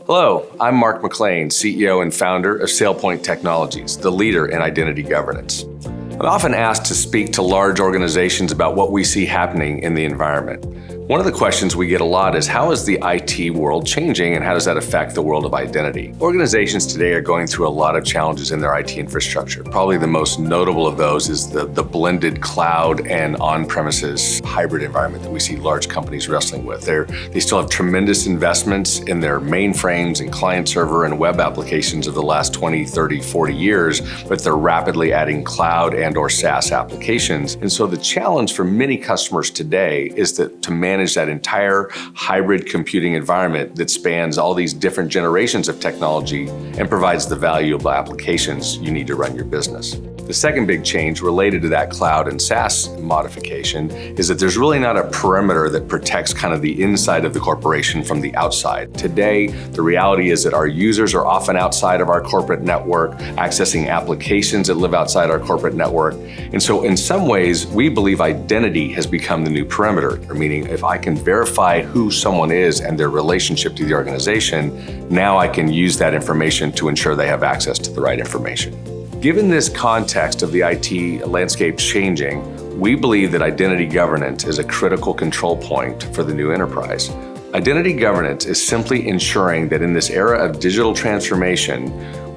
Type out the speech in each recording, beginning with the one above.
Hello, I'm Mark McClain, CEO and founder of SailPoint Technologies, the leader in identity governance. I'm often asked to speak to large organizations about what we see happening in the environment. One of the questions we get a lot is, how is the IT world changing and how does that affect the world of identity? Organizations today are going through a lot of challenges in their IT infrastructure. Probably the most notable of those is the blended cloud and on-premises hybrid environment that we see large companies wrestling with. They still have tremendous investments in their mainframes and client server and web applications of the last 20, 30, 40 years, but they're rapidly adding cloud and or SaaS applications. And so the challenge for many customers today is to manage that entire hybrid computing environment that spans all these different generations of technology and provides the valuable applications you need to run your business. The second big change related to that cloud and SaaS modification is that there's really not a perimeter that protects kind of the inside of the corporation from the outside. Today, the reality is that our users are often outside of our corporate network, accessing applications that live outside our corporate network. And so in some ways, we believe identity has become the new perimeter, meaning if I can verify who someone is and their relationship to the organization, now I can use that information to ensure they have access to the right information. Given this context of the IT landscape changing, we believe that identity governance is a critical control point for the new enterprise. Identity governance is simply ensuring that in this era of digital transformation,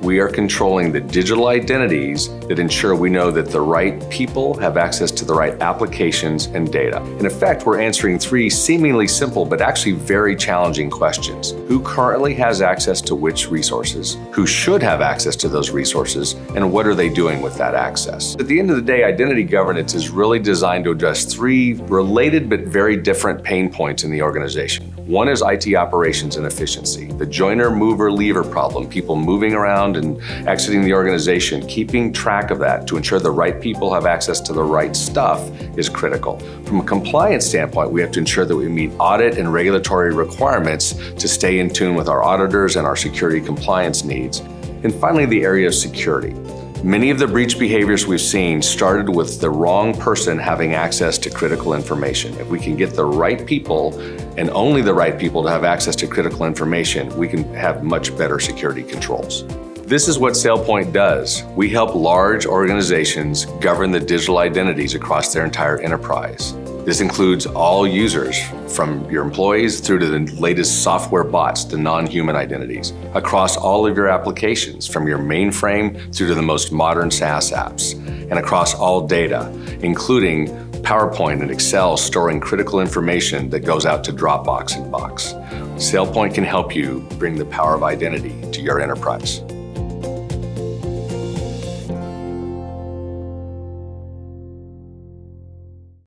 we are controlling the digital identities that ensure we know that the right people have access to the right applications and data. In effect, we're answering three seemingly simple but actually very challenging questions. Who currently has access to which resources? Who should have access to those resources? And what are they doing with that access? At the end of the day, identity governance is really designed to address three related but very different pain points in the organization. One is IT operations and efficiency. The joiner, mover, leaver problem, people moving around and exiting the organization, keeping track of that to ensure the right people have access to the right stuff is critical. From a compliance standpoint, we have to ensure that we meet audit and regulatory requirements to stay in tune with our auditors and our security compliance needs. And finally, the area of security. Many of the breach behaviors we've seen started with the wrong person having access to critical information. If we can get the right people and only the right people to have access to critical information, we can have much better security controls. This is what SailPoint does. We help large organizations govern the digital identities across their entire enterprise. This includes all users, from your employees through to the latest software bots, the non-human identities, across all of your applications, from your mainframe through to the most modern SaaS apps, and across all data, including PowerPoint and Excel storing critical information that goes out to Dropbox and Box. SailPoint can help you bring the power of identity to your enterprise.